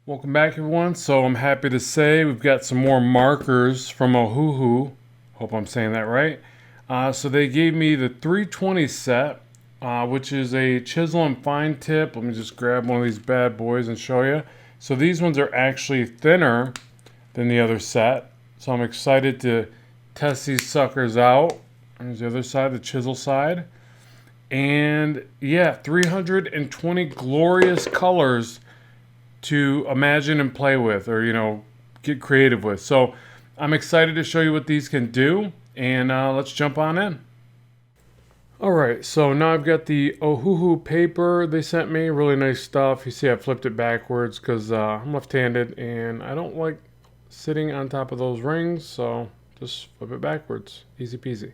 Welcome back, everyone. So I'm happy to say we've got some more markers from Ohuhu. Hope I'm saying that right. So they gave me the 320 set, which is a chisel and fine tip. Let me just grab one of these bad boys and show you. So these ones are actually thinner than the other set. So I'm excited to test these suckers out. There's the other side, the chisel side. And yeah, 320 glorious colors to imagine and play with, or get creative with. So I'm excited to show you what these can do, and let's jump on in. Alright, so now I've got the Ohuhu paper they sent me. Really nice stuff. You see I flipped it backwards because I'm left-handed and I don't like sitting on top of those rings, so just flip it backwards. Easy peasy.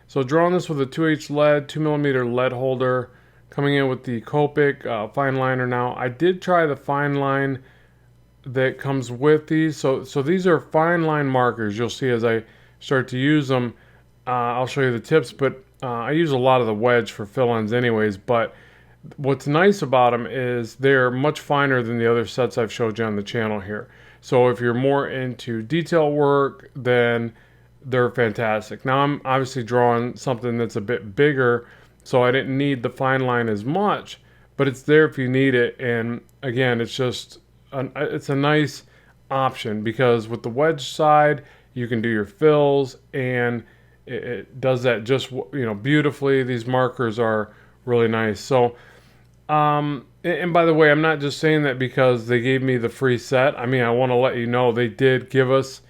So drawing this with a 2H lead, 2mm lead holder, coming in with the Copic fine liner. Now I did try the fine line that comes with these. So these are fine line markers. You'll see as I start to use them. I'll show you the tips, but I use a lot of the wedge for fill-ins anyways. But what's nice about them is they're much finer than the other sets I've showed you on the channel here. So if you're more into detail work, then they're fantastic. Now I'm obviously drawing something that's a bit bigger, so I didn't need the fine line as much, but it's there if you need it. And again, it's just it's a nice option because with the wedge side, you can do your fills, and it does that just beautifully. These markers are really nice. So, and by the way, I'm not just saying that because they gave me the free set. I mean, I want to let you know they did give us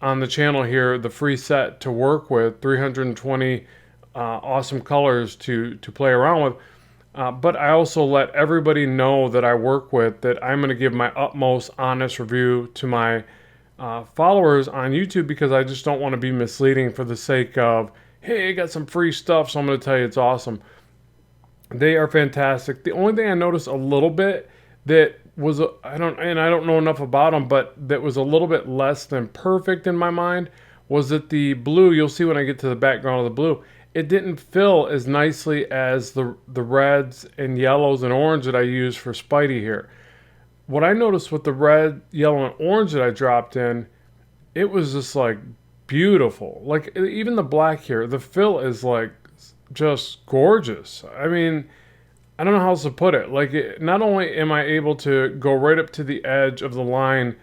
on the channel here the free set to work with, 320 awesome colors to play around with. But I also let everybody know that I work with that I'm going to give my utmost honest review to my followers on YouTube, because I just don't want to be misleading for the sake of, hey, I got some free stuff, so I'm going to tell you it's awesome. They are fantastic. The only thing I noticed a little bit that was, I don't know enough about them, but that was a little bit less than perfect in my mind, was that the blue, you'll see when I get to the background of the blue, it didn't fill as nicely as the reds and yellows and orange that I use for Spidey here. What I noticed with the red, yellow, and orange that I dropped in, it was just like beautiful. Like even the black here, the fill is like just gorgeous. I mean, I don't know how else to put it. Like, not only am I able to go right up to the edge of the line,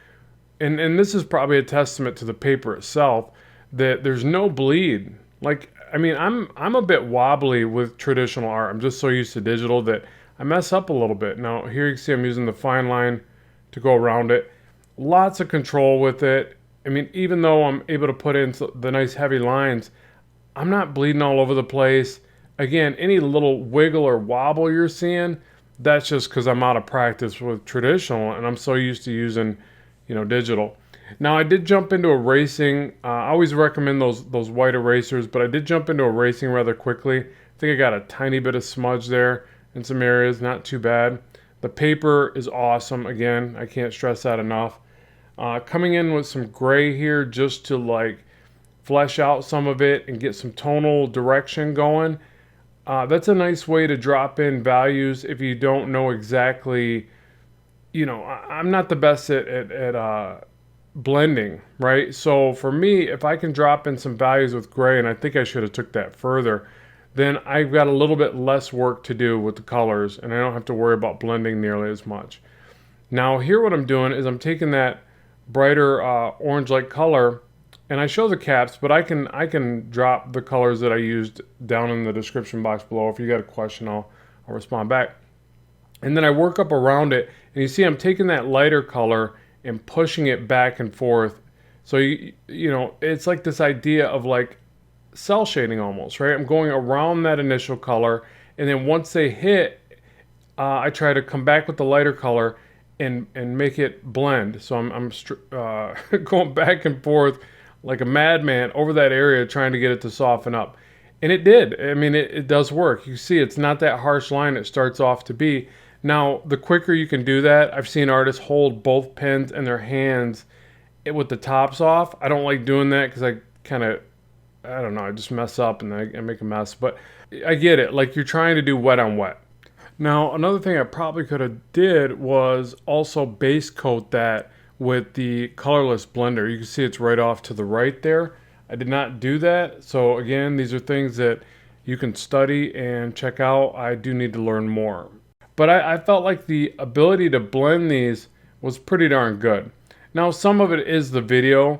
and this is probably a testament to the paper itself, that there's no bleed. Like, I mean, I'm a bit wobbly with traditional art. I'm just so used to digital that I mess up a little bit. Now, here you can see I'm using the fine line to go around it. Lots of control with it. I mean, even though I'm able to put in the nice heavy lines, I'm not bleeding all over the place. Again, any little wiggle or wobble you're seeing, that's just because I'm out of practice with traditional and I'm so used to using, digital. Now I did jump into erasing. I always recommend those white erasers, but I did jump into erasing rather quickly. I think I got a tiny bit of smudge there in some areas, not too bad. The paper is awesome. Again, I can't stress that enough. Coming in with some gray here just to like flesh out some of it and get some tonal direction going. That's a nice way to drop in values if you don't know exactly, I'm not the best at blending, right? So for me, if I can drop in some values with gray, and I think I should have took that further, then I've got a little bit less work to do with the colors, and I don't have to worry about blending nearly as much. Now here what I'm doing is I'm taking that brighter orange-like color, and I show the caps, but I can drop the colors that I used down in the description box below. If you got a question, I'll respond back. And then I work up around it, and you see I'm taking that lighter color and pushing it back and forth. So it's like this idea of like cell shading almost, right? I'm going around that initial color, and then once they hit, I try to come back with the lighter color and make it blend. So I'm going back and forth like a madman over that area trying to get it to soften up. And it did. I mean, it does work. You see, it's not that harsh line it starts off to be. Now, the quicker you can do that, I've seen artists hold both pens in their hands with the tops off. I don't like doing that because I don't know, I just mess up and I make a mess. But I get it. Like, you're trying to do wet on wet. Now, another thing I probably could have did was also base coat that with the colorless blender. You can see it's right off to the right there. I did not do that. So again, these are things that you can study and check out. I do need to learn more. But I felt like the ability to blend these was pretty darn good. Now, some of it is the video.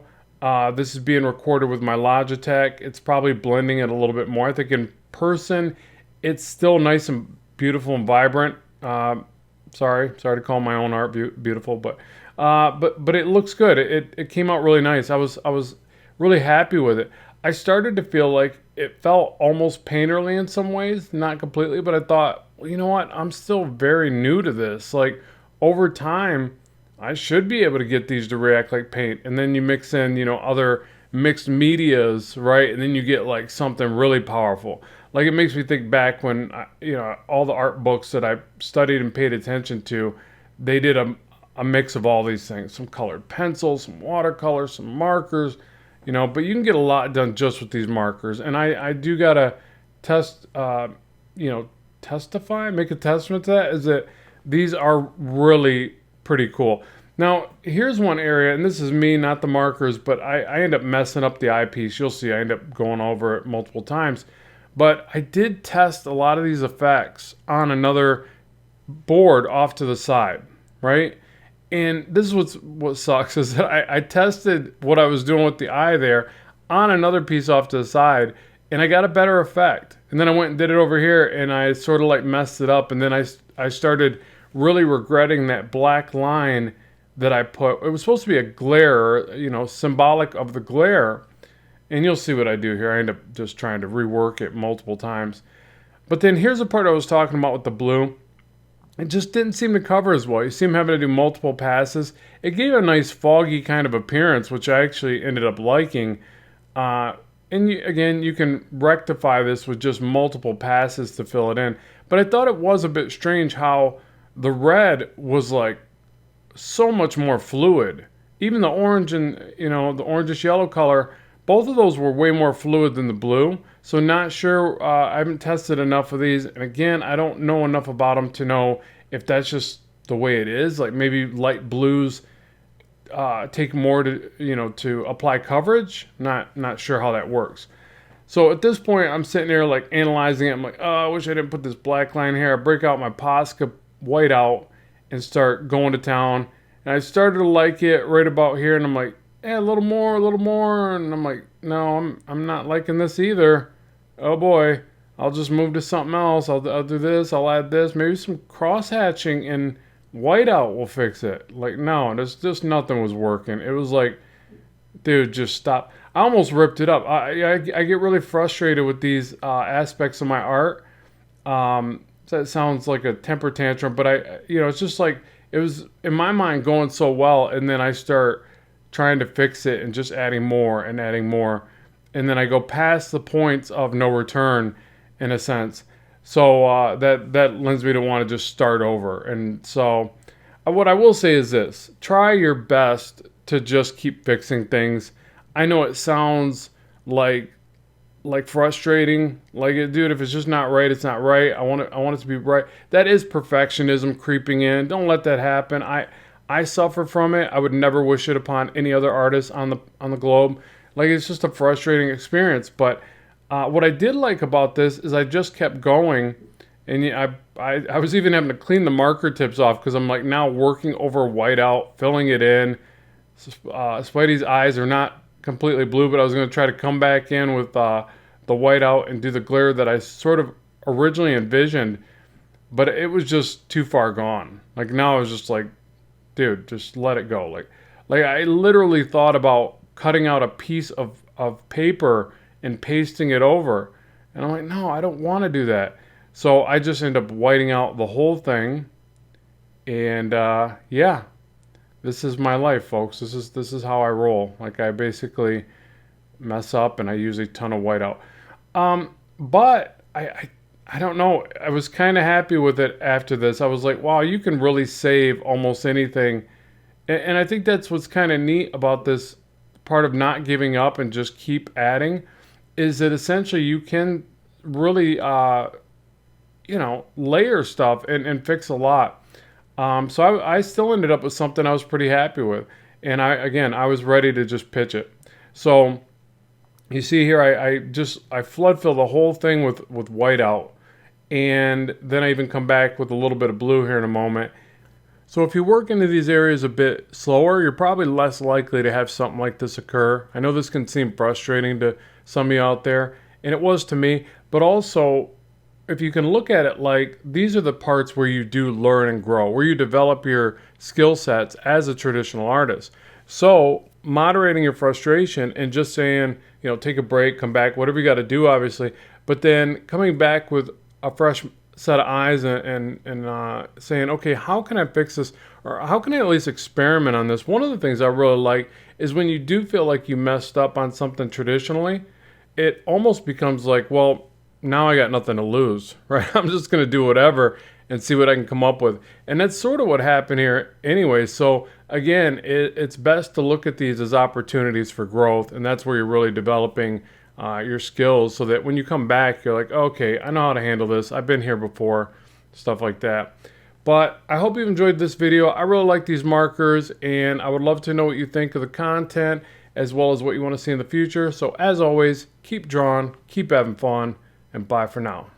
This is being recorded with my Logitech. It's probably blending it a little bit more. I think in person, it's still nice and beautiful and vibrant. Sorry to call my own art beautiful, but it looks good. It came out really nice. I was really happy with it. I started to feel like it felt almost painterly in some ways, not completely, but I thought, well, you know what? I'm still very new to this. Like over time, I should be able to get these to react like paint. And then you mix in, other mixed medias, right? And then you get like something really powerful. Like it makes me think back when, all the art books that I studied and paid attention to, they did a mix of all these things. Some colored pencils, some watercolors, some markers, but you can get a lot done just with these markers. And I do got to make a testament to that, is that these are really pretty cool. Now, here's one area, and this is me, not the markers, but I end up messing up the eyepiece. You'll see I end up going over it multiple times. But I did test a lot of these effects on another board off to the side, right? And this is what sucks, is that I tested what I was doing with the eye there on another piece off to the side, and I got a better effect. And then I went and did it over here, and I sort of like messed it up. And then I started really regretting that black line that I put. It was supposed to be a glare, symbolic of the glare. And you'll see what I do here. I end up just trying to rework it multiple times. But then here's the part I was talking about with the blue. It just didn't seem to cover as well. You see him having to do multiple passes. It gave a nice foggy kind of appearance, which I actually ended up liking. Again, you can rectify this with just multiple passes to fill it in. But I thought it was a bit strange how the red was like so much more fluid. Even the orange and, the orangish yellow color, both of those were way more fluid than the blue. So not sure, I haven't tested enough of these. And again, I don't know enough about them to know if that's just the way it is. Like maybe light blues take more to apply coverage. Not sure how that works. So at this point, I'm sitting there like analyzing it. I'm like, oh, I wish I didn't put this black line here. I break out my Posca whiteout and start going to town. And I started to like it right about here. And I'm like, a little more. And I'm like, no, I'm not liking this either. Oh boy, I'll just move to something else. I'll do this. I'll add this. Maybe some cross hatching and whiteout will fix it. Like, no, there's just nothing was working. It was like, dude, just stop. I almost ripped it up. I get really frustrated with these aspects of my art. That sounds like a temper tantrum, but it's just like, it was in my mind going so well, and then I start trying to fix it and just adding more, and then I go past the points of no return, in a sense. So that lends me to want to just start over. And so what I will say is this: try your best to just keep fixing things. I know it sounds like frustrating, dude, if it's just not right, it's not right. I want it to be right. That is perfectionism creeping in. Don't let that happen. I suffer from it. I would never wish it upon any other artist on the globe. Like, it's just a frustrating experience. But what I did like about this is I just kept going, and I was even having to clean the marker tips off because I'm like now working over whiteout, filling it in. Spidey's eyes are not completely blue, but I was going to try to come back in with the whiteout and do the glare that I sort of originally envisioned, but it was just too far gone. Like, now I was just like, dude, just let it go. Like I literally thought about cutting out a piece of paper and pasting it over, and I'm like, no, I don't want to do that. So I just end up whiting out the whole thing, and yeah. This is my life, folks. This is how I roll. Like, I basically mess up and I use a ton of whiteout. But I don't know. I was kind of happy with it after this. I was like, wow, you can really save almost anything. And I think that's what's kind of neat about this part of not giving up and just keep adding, is that essentially you can really layer stuff and fix a lot. So I still ended up with something I was pretty happy with. And I was ready to just pitch it. So you see here, I flood fill the whole thing with whiteout. And then I even come back with a little bit of blue here in a moment. So if you work into these areas a bit slower, you're probably less likely to have something like this occur. I know this can seem frustrating to some of you out there, and it was to me, but also if you can look at it like these are the parts where you do learn and grow, where you develop your skill sets as a traditional artist. So moderating your frustration and just saying, take a break, come back, whatever you got to do, obviously, but then coming back with a fresh set of eyes and saying, okay, how can I fix this? Or how can I at least experiment on this? One of the things I really like is when you do feel like you messed up on something traditionally, it almost becomes like, well, now I got nothing to lose, right? I'm just going to do whatever and see what I can come up with. And that's sort of what happened here anyway. So again, it's best to look at these as opportunities for growth. And that's where you're really developing your skills so that when you come back, you're like, okay, I know how to handle this. I've been here before, stuff like that. But I hope you've enjoyed this video. I really like these markers, and I would love to know what you think of the content as well as what you want to see in the future. So as always, keep drawing, keep having fun, and bye for now.